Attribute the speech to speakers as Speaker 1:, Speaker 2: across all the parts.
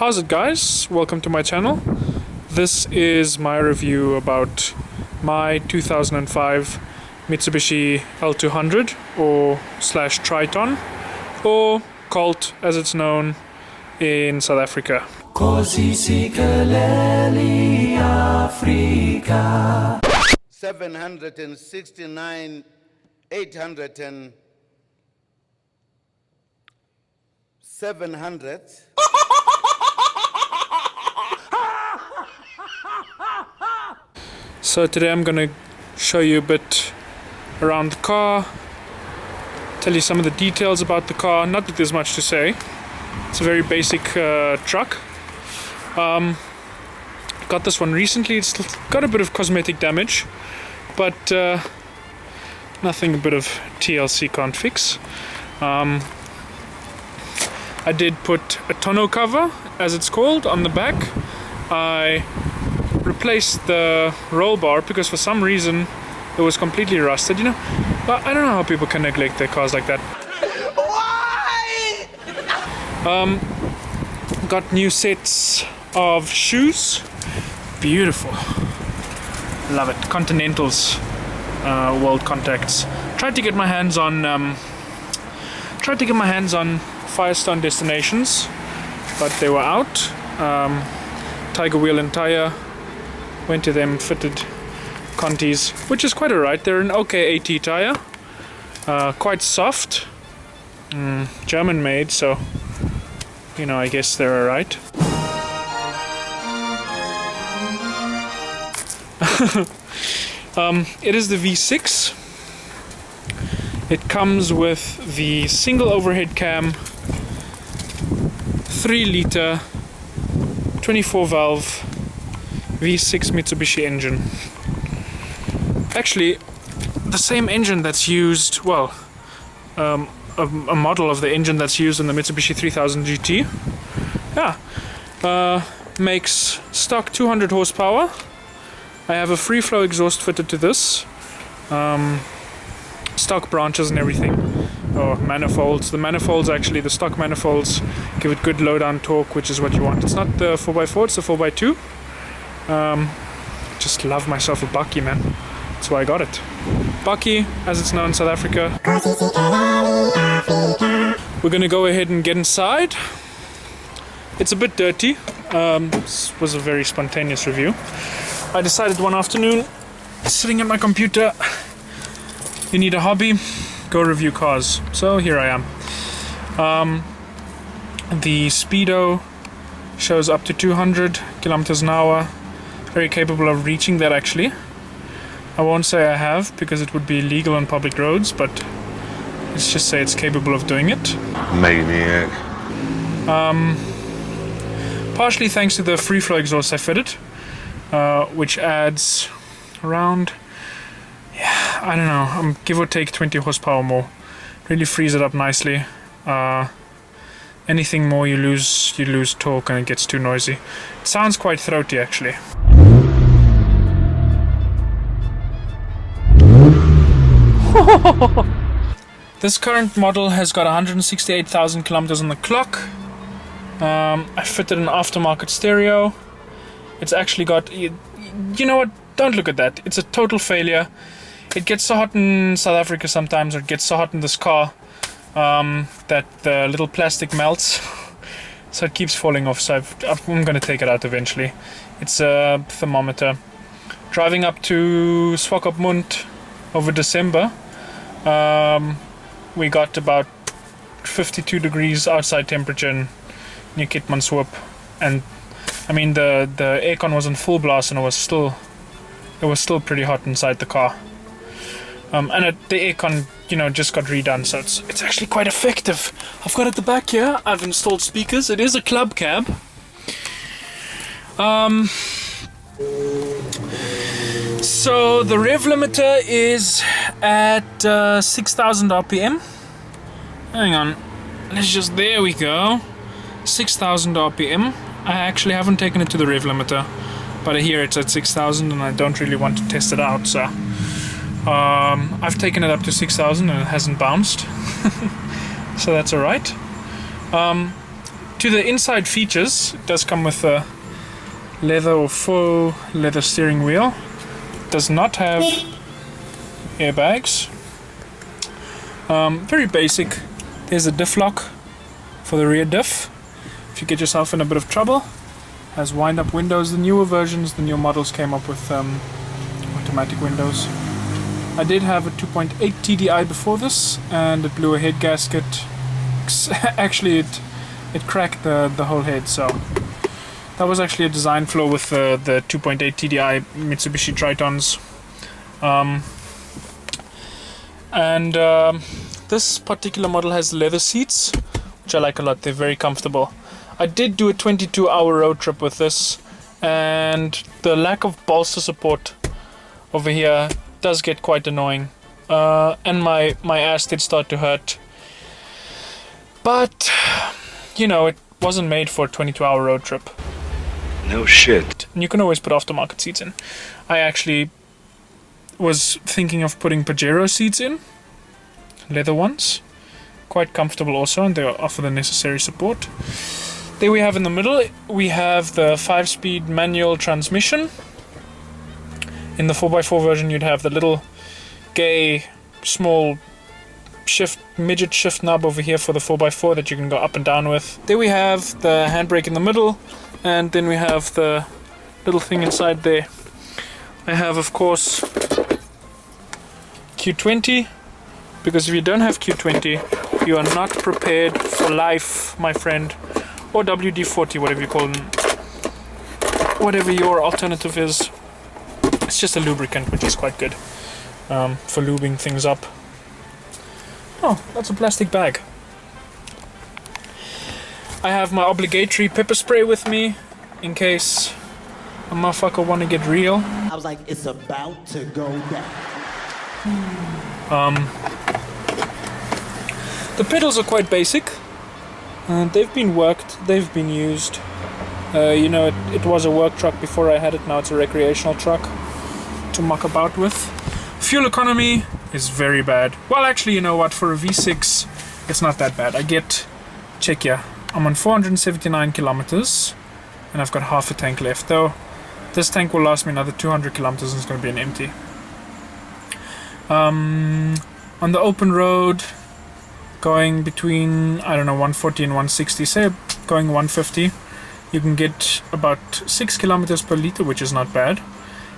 Speaker 1: How's it, guys? Welcome to my channel. This is my review about my 2005 Mitsubishi L200 or / Triton, or Colt as it's known in South Africa.
Speaker 2: 769, 800 and 700.
Speaker 1: So today I'm gonna show you a bit around the car, tell you some of the details about the car. Not that there's much to say. It's a very basic truck. Got this one recently. It's got a bit of cosmetic damage, but nothing a bit of TLC can't fix. I did put a tonneau cover, as it's called, on the back. I replaced the roll bar because for some reason it was completely rusted, you know. But I don't know how people can neglect their cars like that. Why? Got new sets of shoes. Beautiful. Love it. Continentals, World Contacts. Tried to get my hands on Firestone Destinations, but they were out. Tiger Wheel and Tire. Went to them, fitted Contis, which is quite alright. They're an okay AT tire, quite soft, German made, so you know, I guess they're alright. It is the V6. It comes with the single overhead cam, 3-liter, 24-valve V6 Mitsubishi engine. Actually, the same engine that's used, well, a model of the engine that's used in the Mitsubishi 3000 GT. Yeah, makes stock 200 horsepower. I have a free flow exhaust fitted to this. Stock branches and everything. Or manifolds. The manifolds, actually, the stock manifolds give it good low down torque, which is what you want. It's not the 4x4, it's the 4x2. Just love myself a Bakkie, man. That's why I got it. Bakkie, as it's known in South Africa. We're gonna go ahead and get inside. It's a bit dirty. This was a very spontaneous review. I decided one afternoon, sitting at my computer, you need a hobby, go review cars. So here I am. The speedo shows up to 200 kilometers an hour. Very capable of reaching that, actually. I won't say I have because it would be illegal on public roads, but let's just say it's capable of doing it.
Speaker 3: Maniac.
Speaker 1: Partially thanks to the free flow exhaust I fitted, which adds around, I don't know, give or take 20 horsepower more. Really frees it up nicely. Anything more, you lose torque and it gets too noisy. It sounds quite throaty, actually. This current model has got 168,000 kilometers on the clock. I fitted an aftermarket stereo. It's actually got, you know what, don't look at that. It's a total failure. It gets so hot in South Africa sometimes, or it gets so hot in this car, that the little plastic melts. So it keeps falling off, so I'm going to take it out eventually. It's a thermometer. Driving up to Swakopmund over December, we got about 52 degrees outside temperature in New Keetmanshoop, and I mean the aircon was on full blast and it was still pretty hot inside the car. And the aircon, you know, just got redone, so it's actually quite effective. I've got at the back here, I've installed speakers. It is a club cab. So the rev limiter is at 6,000 RPM. Hang on, there we go. 6,000 RPM. I actually haven't taken it to the rev limiter, but I hear it's at 6,000 and I don't really want to test it out, so I've taken it up to 6,000 and it hasn't bounced. So that's alright. To the inside features, it does come with a leather or faux leather steering wheel. It does not have airbags. Very basic. There's a diff lock for the rear diff if you get yourself in a bit of trouble. Has wind-up windows. The newer versions, the newer models came up with automatic windows. I did have a 2.8 TDI before this, and it blew a head gasket. Actually, it cracked the whole head, so that was actually a design flaw with the 2.8 TDI Mitsubishi Tritons. This particular model has leather seats, which I like a lot. They're very comfortable. I did do a 22-hour road trip with this, and the lack of bolster support over here does get quite annoying, and my ass did start to hurt. But you know, it wasn't made for a 22-hour road trip.
Speaker 3: No shit.
Speaker 1: And you can always put aftermarket seats in. I actually was thinking of putting Pajero seats in, leather ones, quite comfortable also, and they offer the necessary support. There we have in the middle, we have the 5-speed manual transmission. In the 4x4 version you'd have the little gay small midget shift knob over here for the 4x4 that you can go up and down with. There we have the handbrake in the middle, and then we have the little thing inside there. I have, of course, Q20, because if you don't have Q20 you are not prepared for life, my friend. Or WD-40, whatever you call them, whatever your alternative is. It's just a lubricant, which is quite good for lubing things up. Oh, that's a plastic bag. I have my obligatory pepper spray with me in case a motherfucker want to get real.
Speaker 4: I was like, it's about to go down.
Speaker 1: The pedals are quite basic. They've been worked, they've been used. You know, it was a work truck before I had it, now it's a recreational truck to muck about with. Fuel economy is very bad. Well, actually, you know what, for a V6, it's not that bad. Check here, I'm on 479 kilometers, and I've got half a tank left, though this tank will last me another 200 kilometers and it's going to be an empty. On the open road, going between, I don't know, 140 and 160, say going 150, you can get about 6 kilometers per liter, which is not bad.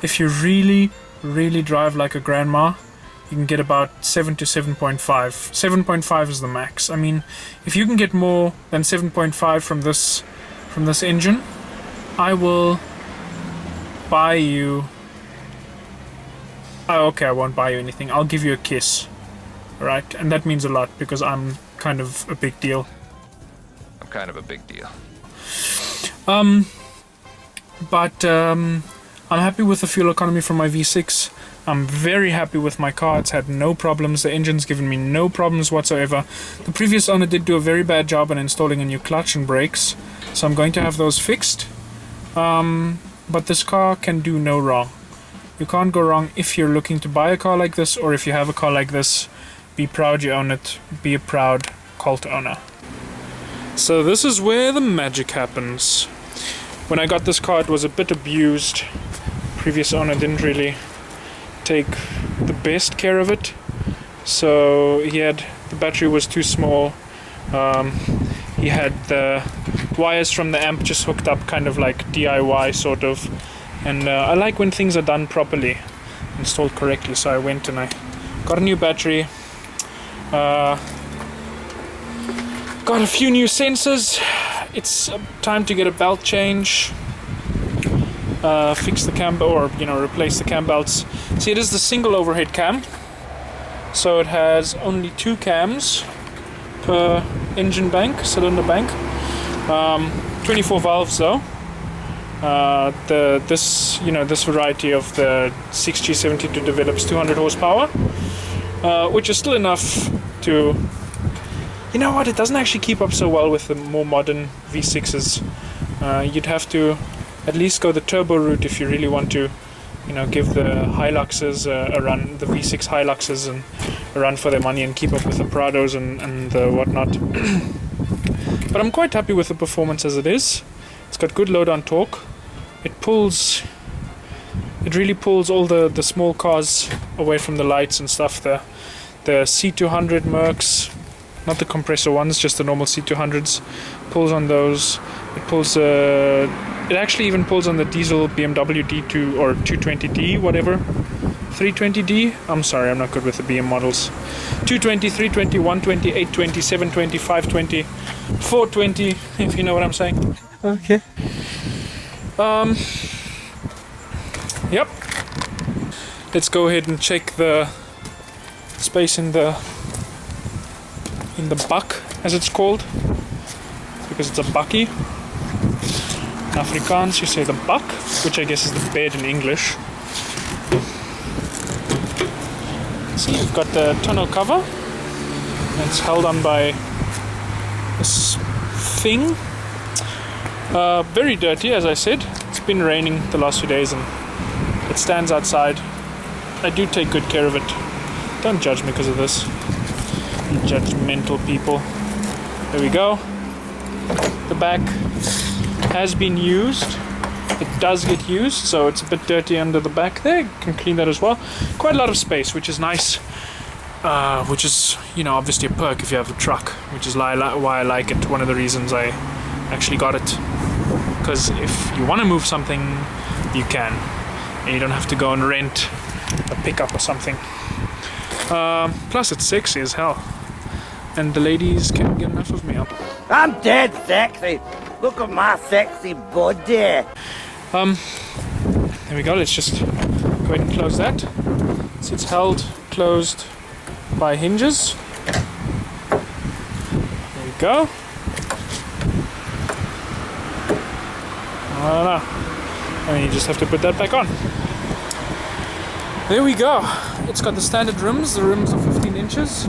Speaker 1: If you really drive like a grandma, you can get about 7 to 7.5. 7.5 is the max. I mean, if you can get more than 7.5 from this engine, I will buy you... Oh, okay, I won't buy you anything. I'll give you a kiss. Right, and that means a lot because I'm kind of a big deal.
Speaker 3: I'm kind of a big deal.
Speaker 1: But I'm happy with the fuel economy from my V6. I'm very happy with my car. It's had no problems. The engine's given me no problems whatsoever. The previous owner did do a very bad job on installing a new clutch and brakes, so I'm going to have those fixed. But this car can do no wrong. You can't go wrong if you're looking to buy a car like this, or if you have a car like this. Be proud you own it. Be a proud Colt owner. So this is where the magic happens. When I got this car, it was a bit abused. Previous owner didn't really take the best care of it. So the battery was too small. He had the wires from the amp just hooked up kind of like DIY sort of. And I like when things are done properly, installed correctly. So I went and I got a new battery. Got a few new sensors. It's time to get a belt change, fix the cam, or replace the cam belts. See, it is the single overhead cam, so it has only 2 cams per engine bank, cylinder bank. 24 valves though. This variety of the 6G72 develops 200 horsepower, which is still enough to, you know what, it doesn't actually keep up so well with the more modern V6s. You'd have to at least go the turbo route if you really want to, give the Hiluxes a run, the V6 Hiluxes, and a run for their money and keep up with the Prados and the whatnot. But I'm quite happy with the performance as it is. It's got good load on torque. It really pulls all the small cars away from the lights and stuff. The C200 Mercs, not the compressor ones, just the normal C200s, pulls on those. It actually even pulls on the diesel BMW D2 or 220D, whatever. 320D? I'm sorry, I'm not good with the BM models. 220, 320, 120, 820, 720, 520, 420, if you know what I'm saying.
Speaker 5: Okay.
Speaker 1: Yep. Let's go ahead and check the space in the buck, as it's called, because it's a bucky. In Afrikaans you say the buck, which I guess is the bed in English. See, you've got the tonneau cover. It's held on by this thing. Very dirty, as I said. It's been raining the last few days and it stands outside. I do take good care of it. Don't judge me because of this. You judgmental people. There we go. The back has been used. It does get used, so it's a bit dirty under the back there. You can clean that as well. Quite a lot of space, which is nice. Which is, you know, obviously a perk if you have a truck, which is why I like it. One of the reasons I actually got it. Because if you want to move something, you can. And you don't have to go and rent a pickup or something. Plus it's sexy as hell. And the ladies can't get enough of me.
Speaker 4: I'm dead sexy. Look at my sexy body.
Speaker 1: There we go. Let's just go ahead and close that. So it's held closed by hinges. There we go. Voila. And then you just have to put that back on. There we go. It's got the standard rims. The rims are 15 inches.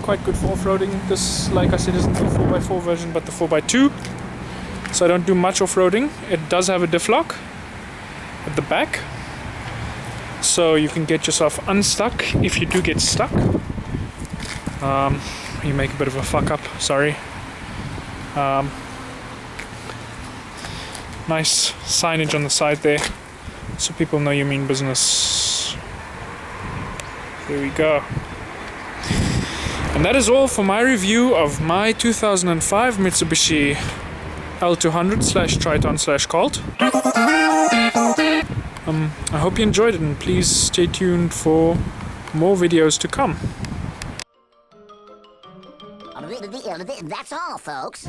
Speaker 1: Quite good for off-roading. This, like I said, isn't the 4x4 version, but the 4x2. So I don't do much off-roading. It does have a diff lock at the back. So you can get yourself unstuck if you do get stuck. You make a bit of a fuck up, sorry. Nice signage on the side there, so people know you mean business. There we go. And that is all for my review of my 2005 Mitsubishi L200 / Triton / Colt. I hope you enjoyed it, and please stay tuned for more videos to come.
Speaker 6: That's all, folks.